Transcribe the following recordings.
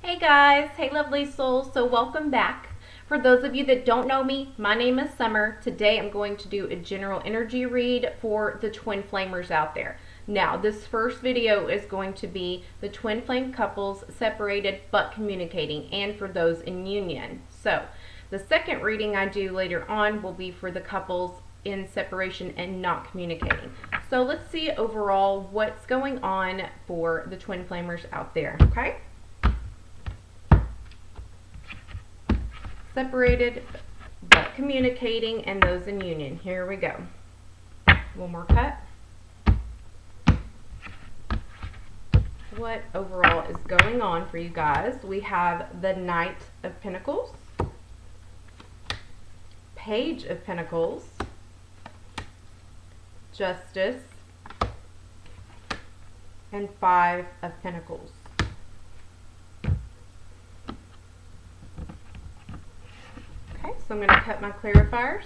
Hey guys, hey lovely souls, so welcome back. For those of you that don't know me, my name is Summer. Today I'm going to do a general energy read for the twin flamers out there. Now, this first video is going to be the twin flame couples separated but communicating, and for those in union. So, the second reading I do later on will be for the couples in separation and not communicating. So let's see overall what's going on for the twin flamers out there, okay? Separated but communicating, and those in union. Here we go. One more cut. What overall is going on for you guys? We have the Knight of Pentacles, Page of Pentacles, Justice, and Five of Pentacles. Okay, so I'm going to cut my clarifiers.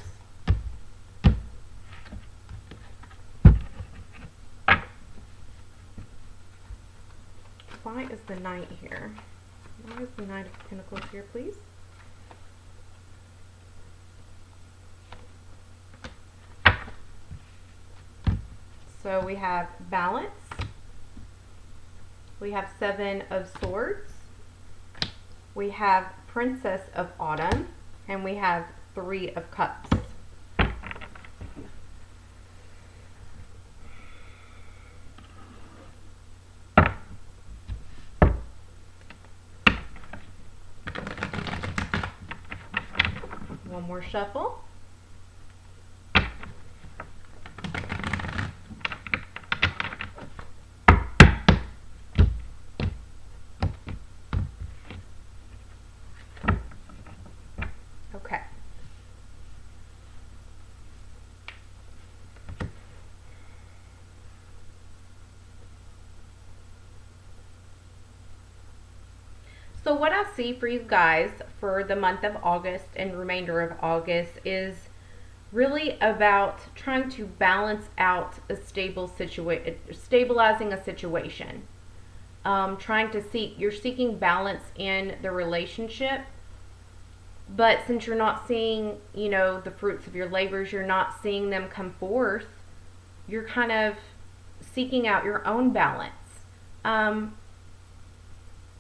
Why is the Knight here? Why is the Knight of Pentacles here, please? So we have balance. We have Seven of Swords. We have Princess of Autumn. And we have Three of Cups. One more shuffle. Okay. So what I see for you guys for the month of August and remainder of August is really about trying to balance out a stabilizing a situation. Trying to you're seeking balance in the relationship, but since you're not seeing, the fruits of your labors, you're not seeing them come forth, you're kind of seeking out your own balance.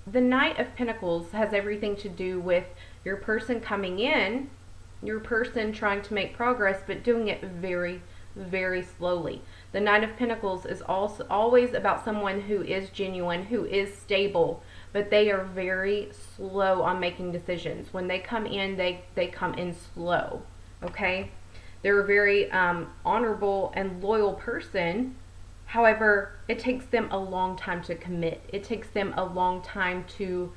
The Knight of Pentacles has everything to do with your person coming in, your person trying to make progress, but doing it very, very slowly. The Knight of Pentacles is also always about someone who is genuine, who is stable, but they are very slow on making decisions. When they come in, they come in slow, okay? They're a very honorable and loyal person. However, it takes them a long time to commit. It takes them a long time to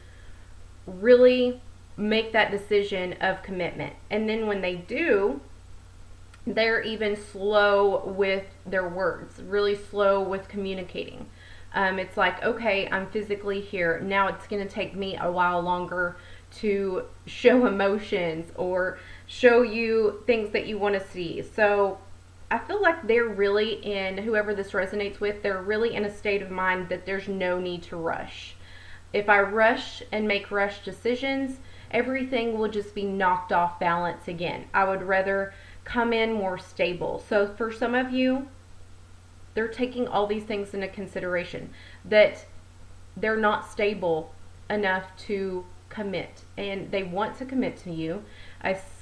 really make that decision of commitment. And then when they do, they're even slow with their words, really slow with communicating. It's like, okay, I'm physically here. Now it's going to take me a while longer to show emotions or show you things that you want to see. So I feel like they're really in, whoever this resonates with, they're really in a state of mind that there's no need to rush. If I rush and make rush decisions, everything will just be knocked off balance again. I would rather come in more stable. So for some of you, they're taking all these things into consideration, that they're not stable enough to commit, and they want to commit to you.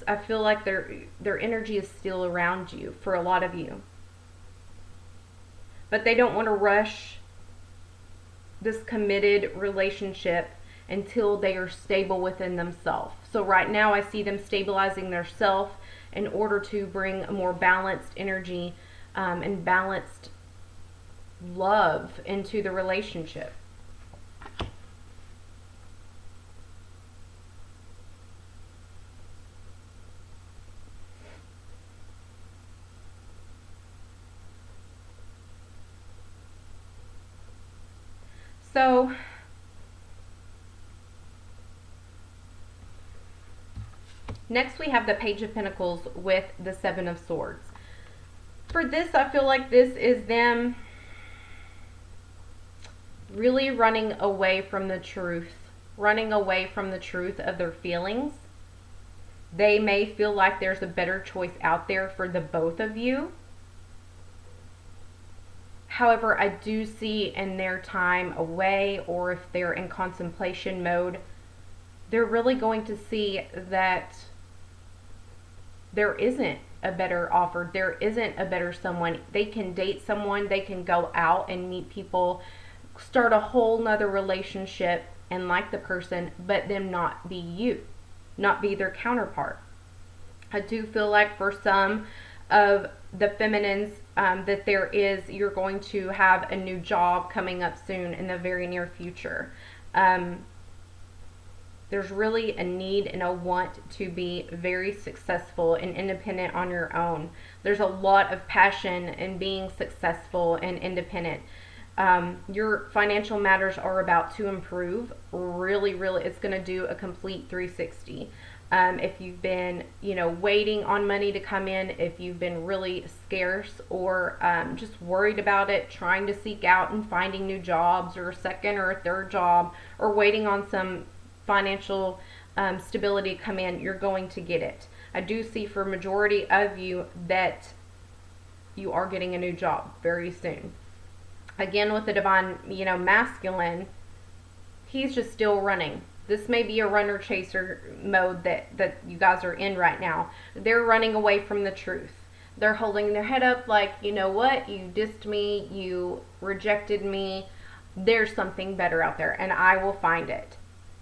I feel like their energy is still around you for a lot of you, but they don't want to rush this committed relationship until they are stable within themselves. So right now I see them stabilizing their self in order to bring a more balanced energy and balanced love into the relationship. So next we have the Page of Pentacles with the Seven of Swords. For this, I feel like this is them really running away from the truth running away from the truth of their feelings. They may feel like there's a better choice out there for the both of you. However, I do see in their time away, or if they're in contemplation mode, they're really going to see that there isn't a better offer. There isn't a better someone. They can date someone, they can go out and meet people, start a whole nother relationship and like the person, but them not be you, not be their counterpart. I do feel like for some of the feminines that you're going to have a new job coming up soon in the very near future. There's really a need and a want to be very successful and independent on your own. There's a lot of passion in being successful and independent. Your financial matters are about to improve. Really, it's going to do a complete 360. If you've been, waiting on money to come in, if you've been really scarce or just worried about it, trying to seek out and finding new jobs or a second or a third job, or waiting on some financial stability to come in, you're going to get it. I do see for majority of you that you are getting a new job very soon. Again, with the divine, masculine, he's just still running. This may be a runner chaser mode that you guys are in right now. They're running away from the truth. They're holding their head up like, you know what, you dissed me, you rejected me, there's something better out there and I will find it.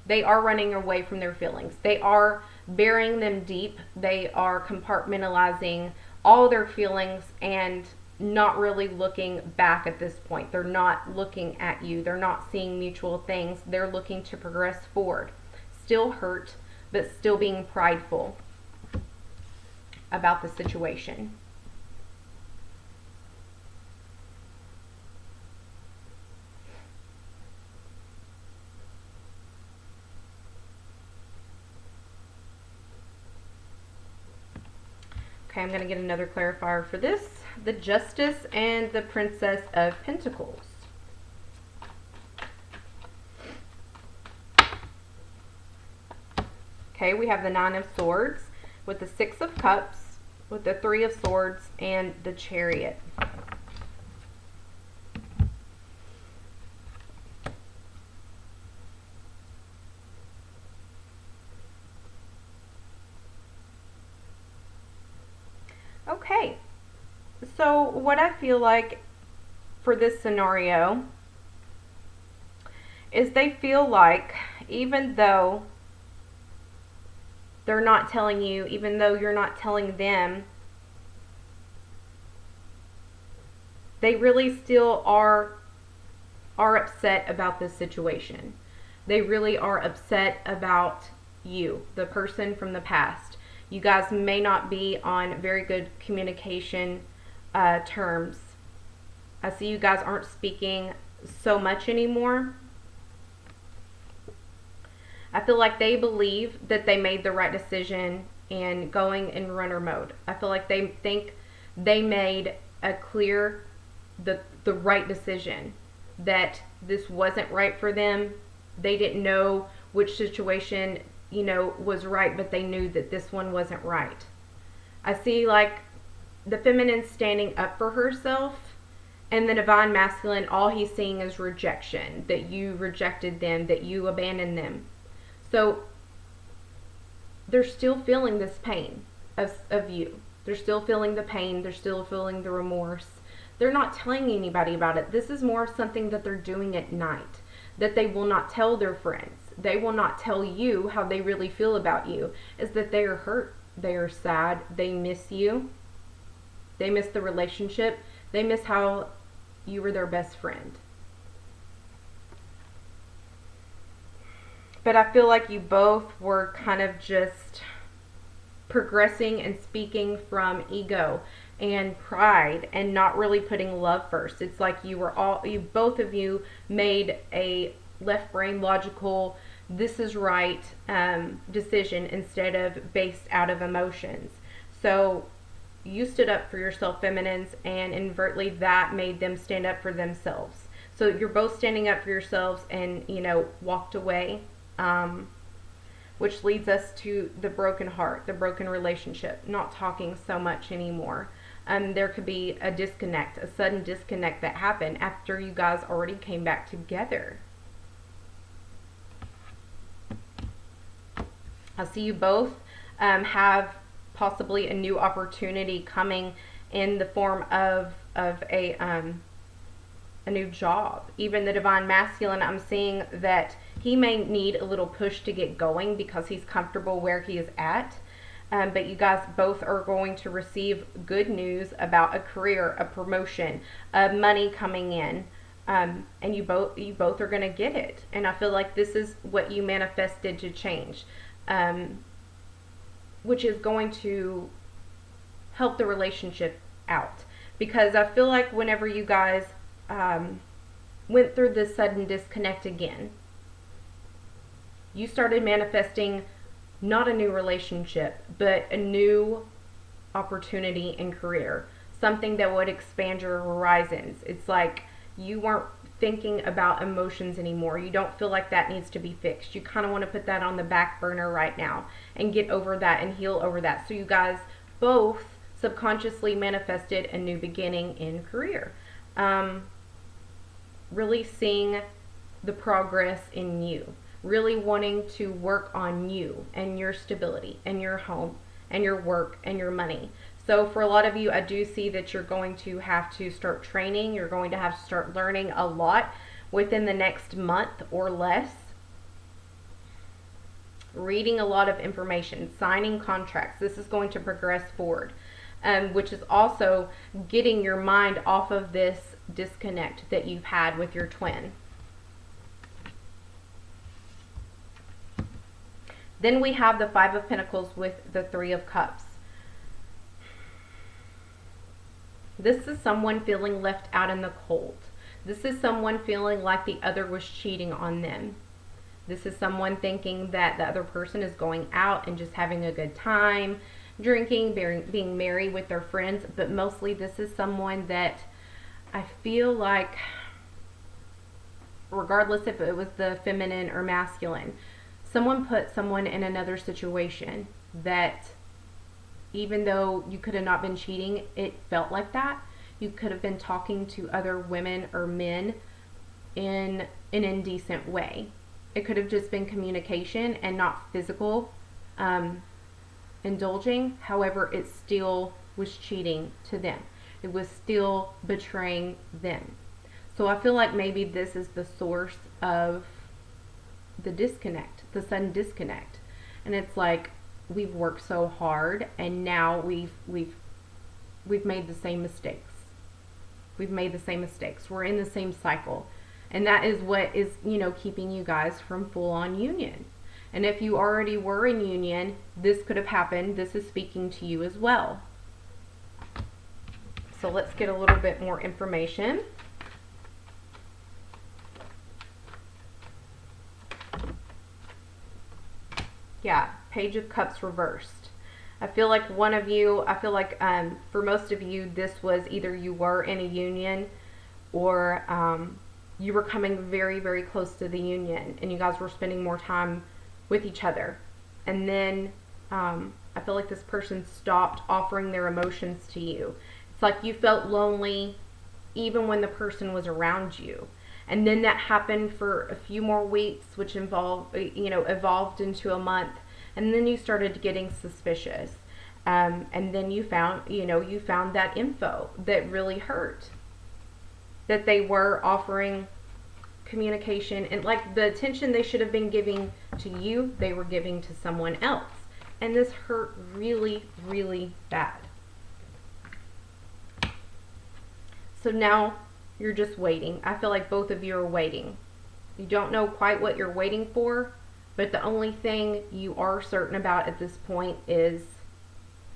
They are running away from their feelings. They are burying them deep. They are compartmentalizing all their feelings and not really looking back at this point. They're not looking at you. They're not seeing mutual things. They're looking to progress forward. Still hurt, but still being prideful about the situation. Okay, I'm going to get another clarifier for this. The Justice and the Princess of Pentacles. Okay, we have the Nine of Swords with the Six of Cups, with the Three of Swords, and the Chariot. Okay, so what I feel like for this scenario is they feel like even though they're not telling you, even though you're not telling them, they really still are upset about this situation. They really are upset about you, the person from the past. You guys may not be on very good communication terms. I see you guys aren't speaking so much anymore. I feel like they believe that they made the right decision in going in runner mode. I feel like they think they made a clear, the right decision, that this wasn't right for them. They didn't know which situation was right, but they knew that this one wasn't right. I see like the feminine standing up for herself, and the divine masculine, all he's seeing is rejection, that you rejected them, that you abandoned them. So they're still feeling this pain of you. They're still feeling the pain. They're still feeling the remorse. They're not telling anybody about it. This is more something that they're doing at night, that they will not tell their friends. They will not tell you how they really feel about you, is that they are hurt, they are sad, they miss you, they miss the relationship, they miss how you were their best friend. But I feel like you both were kind of just progressing and speaking from ego and pride and not really putting love first. It's like both of you made a left brain logical, this is right decision instead of based out of emotions. So you stood up for yourself, feminines, and inadvertently that made them stand up for themselves. So you're both standing up for yourselves and walked away which leads us to the broken heart, the broken relationship, not talking so much anymore. There could be a disconnect, a sudden disconnect that happened after you guys already came back together. I see you both have possibly a new opportunity coming in the form of a new job. Even the divine masculine, I'm seeing that he may need a little push to get going because he's comfortable where he is at. But you guys both are going to receive good news about a career, a promotion, money coming in. And you both are going to get it. And I feel like this is what you manifested to change, which is going to help the relationship out. Because I feel like whenever you guys went through this sudden disconnect again, you started manifesting not a new relationship, but a new opportunity in career, something that would expand your horizons. It's like you weren't thinking about emotions anymore. You don't feel like that needs to be fixed. You kind of want to put that on the back burner right now and get over that and heal over that. So you guys both subconsciously manifested a new beginning in career. Really seeing the progress in you, really wanting to work on you and your stability and your home and your work and your money. So for a lot of you, I do see that you're going to have to start training. You're going to have to start learning a lot within the next month or less. Reading a lot of information, signing contracts. This is going to progress forward, which is also getting your mind off of this disconnect that you've had with your twin. Then we have the Five of Pentacles with the Three of Cups. This is someone feeling left out in the cold. This is someone feeling like the other was cheating on them. This is someone thinking that the other person is going out and just having a good time, drinking, being merry with their friends. But mostly this is someone that I feel like, regardless if it was the feminine or masculine, someone put someone in another situation that, even though you could have not been cheating, it felt like that. You could have been talking to other women or men in an indecent way. It could have just been communication and not physical indulging. However, it still was cheating to them. It was still betraying them. So I feel like maybe this is the source of the disconnect, the sudden disconnect. And it's like, we've worked so hard and now we've made the same mistakes. We've made the same mistakes. We're in the same cycle. And that is what is, keeping you guys from full-on union. And if you already were in union, this could have happened. This is speaking to you as well. So let's get a little bit more information. Yeah, Page of Cups reversed. I feel like for most of you, this was either you were in a union or you were coming very, very close to the union and you guys were spending more time with each other. And then I feel like this person stopped offering their emotions to you. It's like you felt lonely even when the person was around you. And then that happened for a few more weeks, which evolved into a month. And then you started getting suspicious. And then you found that info that really hurt. That they were offering communication and like the attention they should have been giving to you, they were giving to someone else. And this hurt really, really bad. So now you're just waiting. I feel like both of you are waiting. You don't know quite what you're waiting for, but the only thing you are certain about at this point is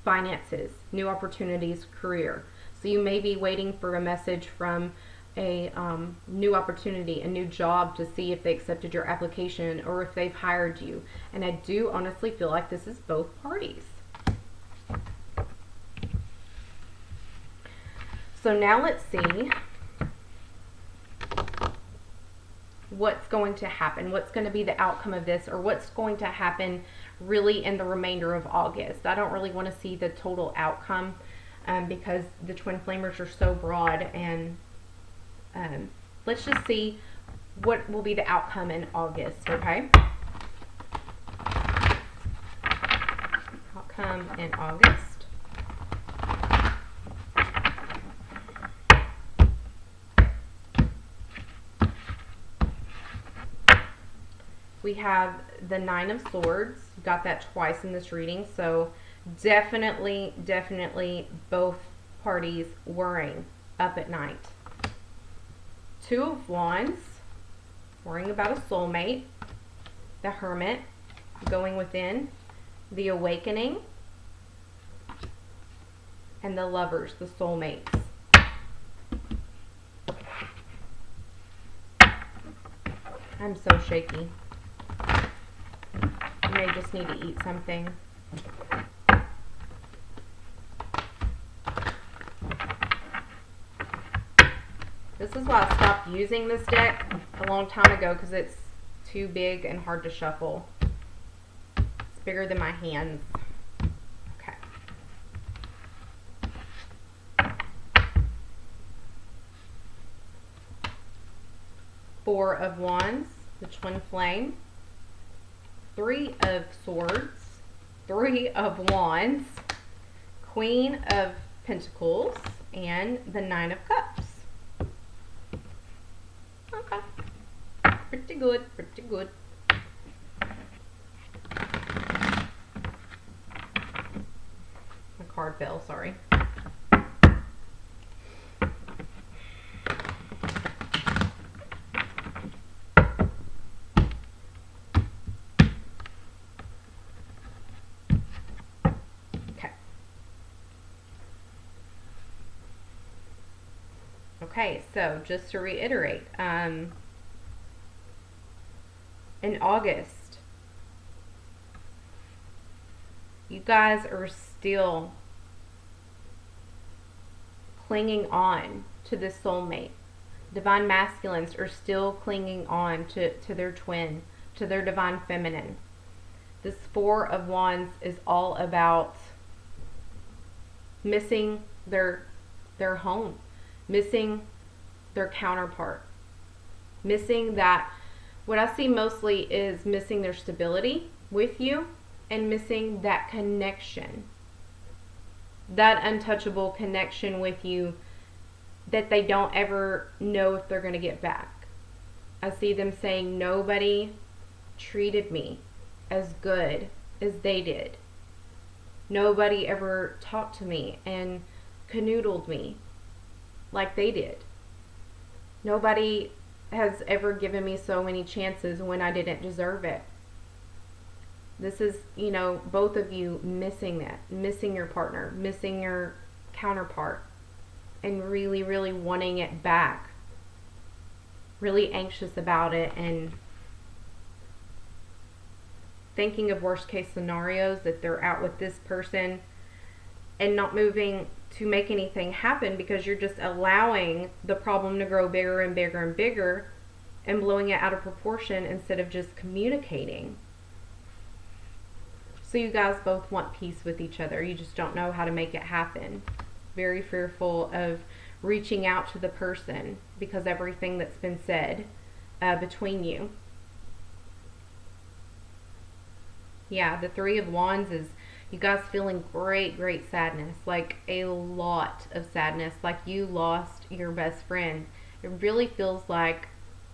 finances, new opportunities, career. So you may be waiting for a message from a new opportunity, a new job, to see if they accepted your application or if they've hired you. And I do honestly feel like this is both parties. So now let's see what's going to happen, what's going to be the outcome of this, or what's going to happen really in the remainder of August. I don't really want to see the total outcome because the twin flamers are so broad, and let's just see what will be the outcome in August, okay? Outcome in August. We have the Nine of Swords. Got that twice in this reading, so definitely both parties worrying up at night. Two of Wands, worrying about a soulmate. The Hermit, going within. The Awakening. And the Lovers, the soulmates. I'm so shaky. I may just need to eat something. This is why I stopped using this deck a long time ago, because it's too big and hard to shuffle. It's bigger than my hands. Okay. Four of Wands, the twin flame. Three of Swords, Three of Wands, Queen of Pentacles, and the Nine of Cups. Okay. Pretty good, pretty good. My card fell, sorry. Okay, so just to reiterate, in August, you guys are still clinging on to this soulmate. Divine masculines are still clinging on to their twin, to their divine feminine. This Four of Wands is all about missing their home, missing their counterpart, missing that. What I see mostly is missing their stability with you and missing that connection, that untouchable connection with you that they don't ever know if they're going to get back. I see them saying, nobody treated me as good as they did. Nobody ever talked to me and canoodled me like they did. Nobody has ever given me so many chances when I didn't deserve it. This is, you know, both of you missing that, missing your partner, missing your counterpart, and really wanting it back. Really anxious about it and thinking of worst case scenarios, that they're out with this person and not moving to make anything happen, because you're just allowing the problem to grow bigger and bigger and bigger and blowing it out of proportion instead of just communicating. So you guys both want peace with each other. You just don't know how to make it happen. Very fearful of reaching out to the person because everything that's been said between you. Yeah, the Three of Wands is you guys feeling great sadness, like a lot of sadness, like you lost your best friend. It really feels like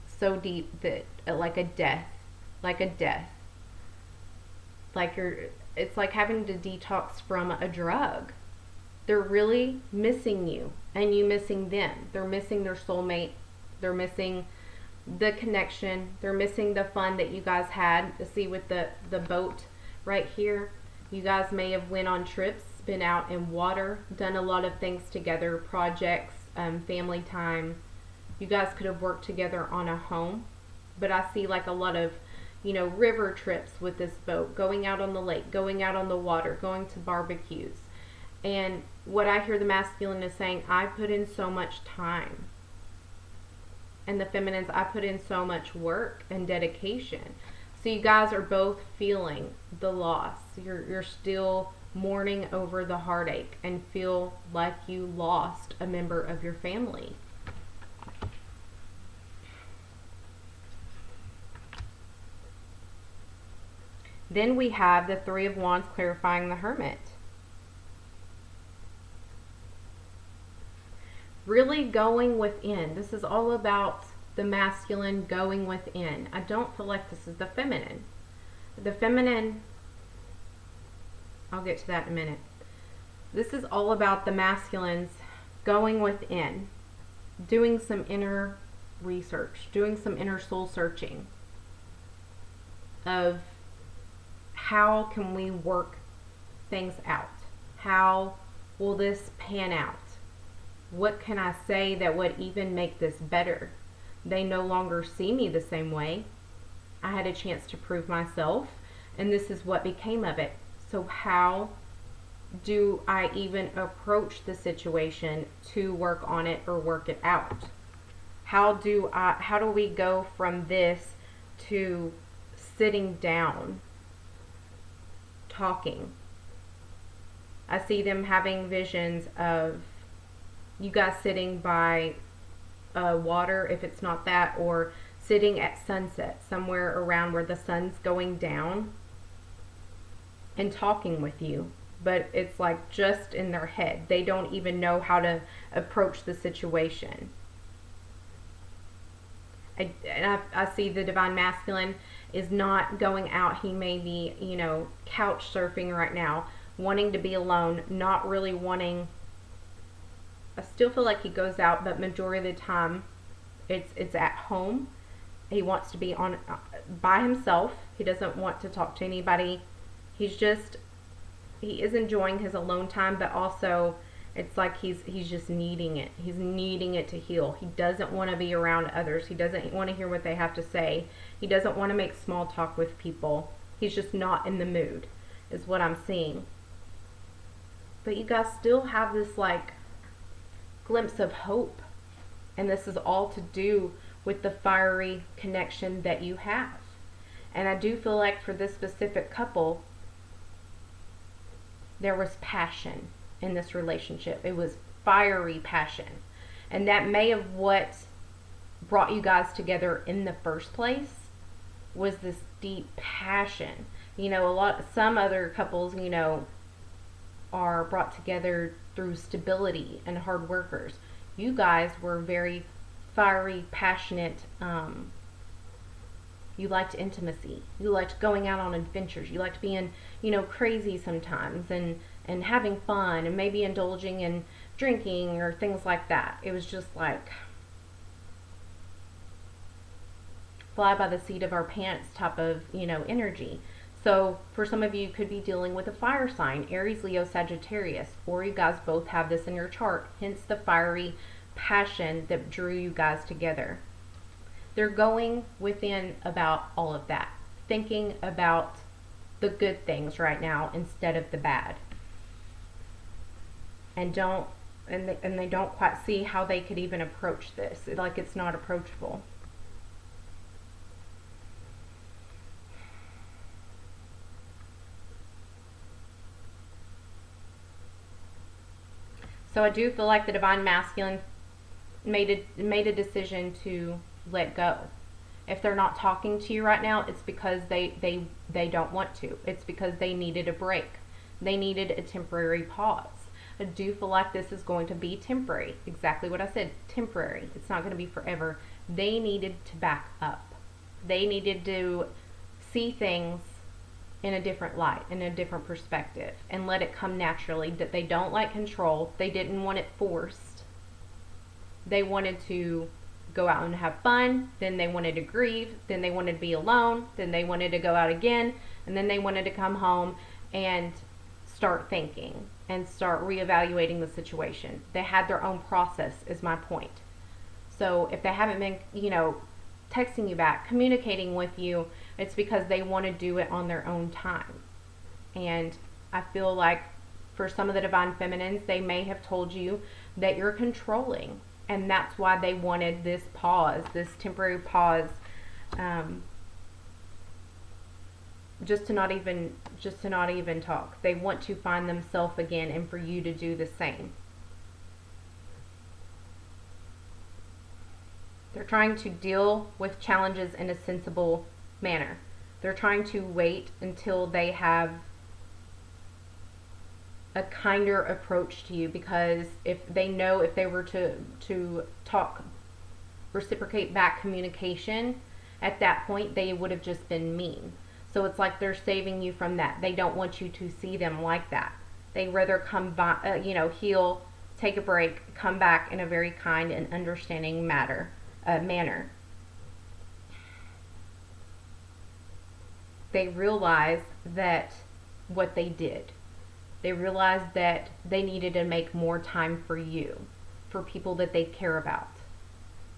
so deep that like a death. Like it's like having to detox from a drug. They're really missing you and you missing them. They're missing their soulmate. They're missing the connection. They're missing the fun that you guys had. To see with the boat right here. You guys may have went on trips, been out in water, done a lot of things together, projects, family time. You guys could have worked together on a home. But I see like a lot of, you know, river trips with this boat, going out on the lake, going out on the water, going to barbecues. And what I hear the masculine is saying, I put in so much time. And the feminines, I put in so much work and dedication. So you guys are both feeling the loss. You're still mourning over the heartache and feel like you lost a member of your family. Then we have the Three of Wands clarifying the Hermit. Really going within. This is all about the masculine going within. I don't feel like this is the feminine. The feminine, I'll get to that in a minute. This is all about the masculines going within, doing some inner research, doing some inner soul searching of how can we work things out? How will this pan out? What can I say that would even make this better? They no longer see me the same way. I had a chance to prove myself, and this is what became of it. So how do I even approach the situation to work on it or work it out? How do we go from this to sitting down, talking? I see them having visions of you guys sitting by water, if it's not that, or sitting at sunset somewhere around where the sun's going down and talking with you. But it's like just in their head. They don't even know how to approach the situation. I see the divine masculine is not going out. He may be, couch surfing right now, wanting to be alone, not really wanting. I still feel like he goes out, but majority of the time it's at home. He wants to be by himself. He doesn't want to talk to anybody. He is enjoying his alone time, but also it's like he's just needing it. He's needing it to heal. He doesn't want to be around others. He doesn't want to hear what they have to say. He doesn't want to make small talk with people. He's just not in the mood, is what I'm seeing. But you guys still have this glimpse of hope, and this is all to do with the fiery connection that you have. And I do feel like for this specific couple, there was passion in this relationship. It was fiery passion, and that may have what brought you guys together in the first place, was this deep passion. Some other couples are brought together through stability and hard workers. You guys were very fiery, passionate. You liked intimacy. You liked going out on adventures. You liked being, crazy sometimes and having fun and maybe indulging in drinking or things like that. It was just like fly by the seat of our pants type of, energy. So for some of you, you could be dealing with a fire sign, Aries, Leo, Sagittarius, or you guys both have this in your chart, hence the fiery passion that drew you guys together. They're going within about all of that, thinking about the good things right now instead of the bad. And they don't quite see how they could even approach this. It's not approachable. So I do feel like the divine masculine made a decision to let go. If they're not talking to you right now, it's because they don't want to. It's because they needed a break. They needed a temporary pause. I do feel like this is going to be temporary. Exactly what I said, temporary. It's not going to be forever. They needed to back up. They needed to see things in a different light, in a different perspective, and let it come naturally. That they don't like control. They didn't want it forced. They wanted to go out and have fun, then they wanted to grieve, then they wanted to be alone, then they wanted to go out again, and then they wanted to come home and start thinking and start reevaluating the situation. They had their own process, is my point. So if they haven't been, texting you back, communicating with you, it's because they want to do it on their own time. And I feel like for some of the divine feminines, they may have told you that you're controlling And that's why they wanted this pause, this temporary pause, just to not even talk. They want to find themselves again, and for you to do the same. They're trying to deal with challenges in a sensible manner. They're trying to wait until they have a kinder approach to you, because if they know if they were to talk, reciprocate back communication, at that point they would have just been mean. So it's like they're saving you from that. They don't want you to see them like that. They rather come by, heal, take a break, come back in a very kind and understanding manner. They realize that what they did. They realized that they needed to make more time for you, for people that they care about,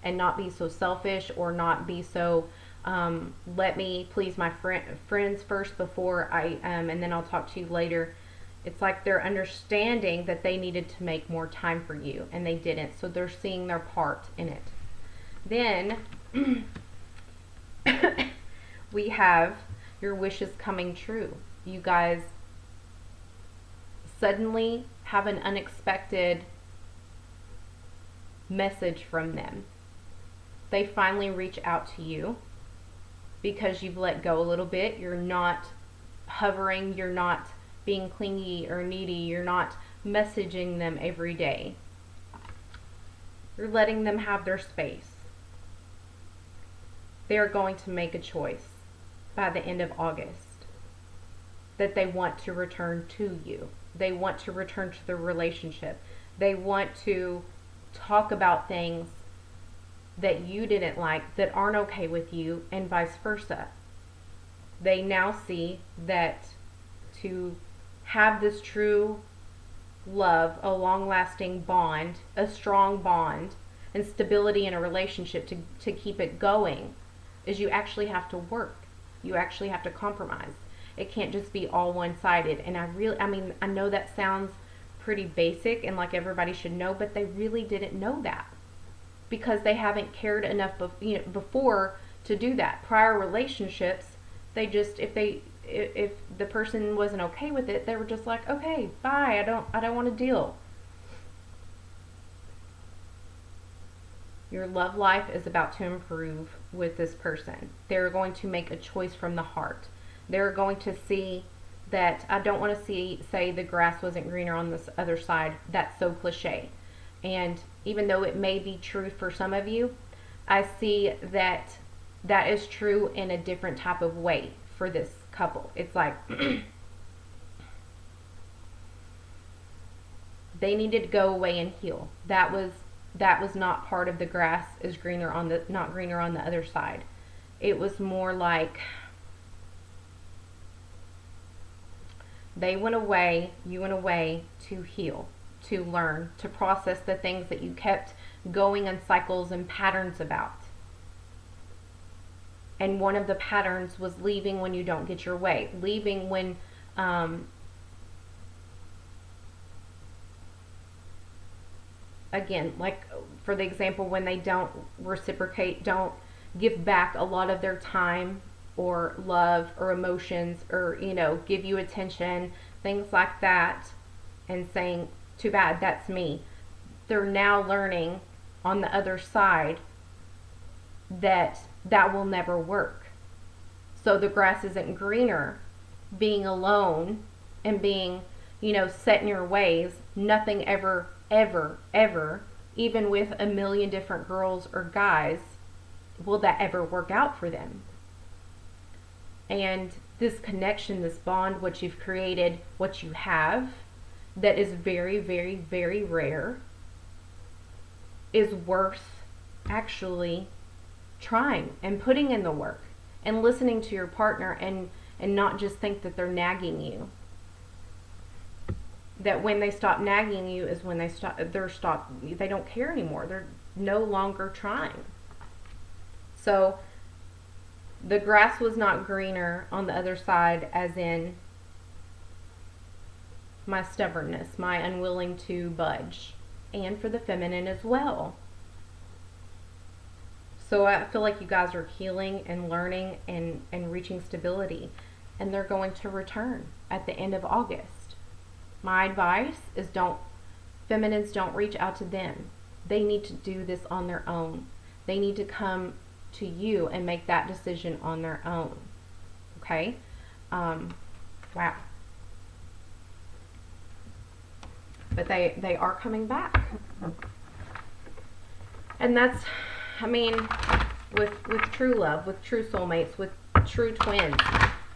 and not be so selfish, or not be so, let me please my friends first before I, and then I'll talk to you later. It's like they're understanding that they needed to make more time for you, and they didn't, so they're seeing their part in it. Then we have your wishes coming true. You guys suddenly have an unexpected message from them. They finally reach out to you because you've let go a little bit. You're not hovering, you're not being clingy or needy, you're not messaging them every day. You're letting them have their space. They are going to make a choice by the end of August that they want to return to you. They want to return to the relationship. They want to talk about things that you didn't like, that aren't okay with you, and vice versa. They now see that to have this true love, a long-lasting bond, a strong bond, and stability in a relationship, to keep it going, is you actually have to work. You actually have to compromise. It can't just be all one-sided. And I know that sounds pretty basic and like everybody should know, but they really didn't know that, because they haven't cared enough before to do that. Prior relationships, they just, if the person wasn't okay with it, they were just like, okay, bye, I don't want to deal. Your love life is about to improve with this person. They're going to make a choice from the heart. They're going to see that, I don't want to say the grass wasn't greener on this other side. That's so cliche. And even though it may be true for some of you, I see that that is true in a different type of way for this couple. It's like they needed to go away and heal. That was not part of the grass is not greener on the other side. It was more like they went away, you went away to heal, to learn, to process the things that you kept going in cycles and patterns about. And one of the patterns was leaving when you don't get your way, leaving when again, like for the example, when they don't reciprocate, don't give back a lot of their time or love or emotions, or give you attention, things like that, and saying, too bad, that's me. They're now learning on the other side that will never work. So the grass isn't greener being alone and being, set in your ways. Nothing ever, even with a million different girls or guys, will that ever work out for them. And this connection, this bond, what you've created, what you have, that is very, very, very rare, is worth actually trying and putting in the work and listening to your partner, and not just think that they're nagging you. That when they stop nagging you is when they don't care anymore. They're no longer trying. So the grass was not greener on the other side, as in my stubbornness, my unwilling to budge, and for the feminine as well. So I feel like you guys are healing and learning and reaching stability. And they're going to return at the end of August. My advice is feminines don't reach out to them. They need to do this on their own. They need to come to you and make that decision on their own. Okay? Wow. But they are coming back. And that's, I mean, with true love, with true soulmates, with true twins,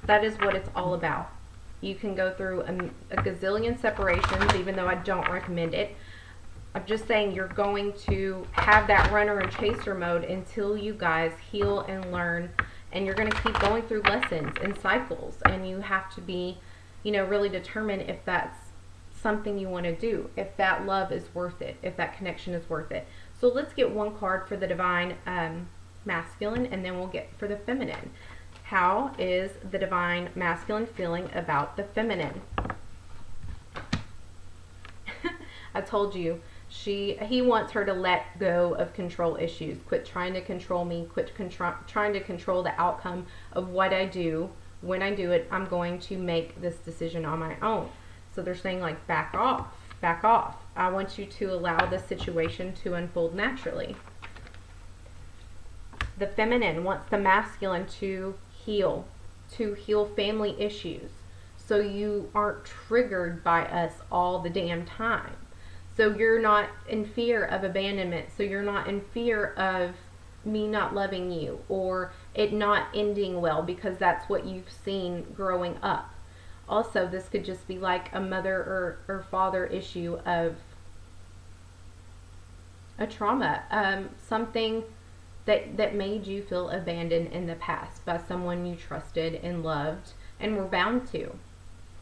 that is what it's all about. You can go through a gazillion separations, even though I don't recommend it. I'm just saying you're going to have that runner and chaser mode until you guys heal and learn, and you're going to keep going through lessons and cycles, and you have to be, really determine if that's something you want to do, if that love is worth it, if that connection is worth it. So let's get one card for the divine masculine, and then we'll get for the feminine. How is the divine masculine feeling about the feminine? I told you, he wants her to let go of control issues. Quit trying to control me. Quit trying to control the outcome of what I do. When I do it, I'm going to make this decision on my own. So they're saying, like, back off. Back off. I want you to allow the situation to unfold naturally. The feminine wants the masculine to heal family issues, so you aren't triggered by us all the damn time. So you're not in fear of abandonment. So you're not in fear of me not loving you or it not ending well, because that's what you've seen growing up. Also, this could just be like a mother or father issue of a trauma, something that made you feel abandoned in the past by someone you trusted and loved and were bound to.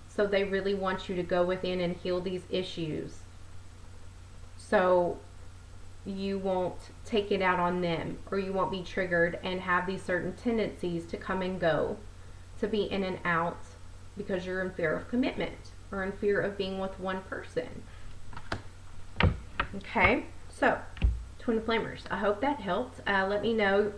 So they really want you to go within and heal these issues, so you won't take it out on them, or you won't be triggered and have these certain tendencies to come and go, to be in and out, because you're in fear of commitment or in fear of being with one person. Okay, so Twin Flamers, I hope that helped. Let me know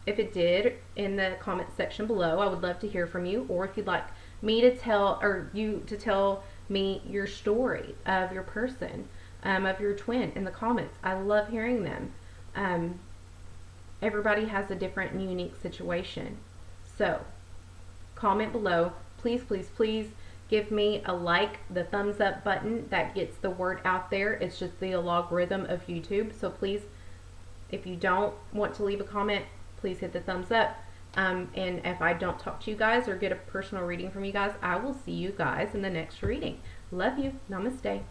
if it did in the comment section below. I would love to hear from you, or if you'd like me to tell, or you to tell me your story of your person, of your twin, in the comments. I love hearing them. Everybody has a different and unique situation. So comment below. Please, please, please give me a like, the thumbs up button. That gets the word out there. It's just the logarithm of YouTube. So please, if you don't want to leave a comment, please hit the thumbs up. And if I don't talk to you guys or get a personal reading from you guys, I will see you guys in the next reading. Love you. Namaste.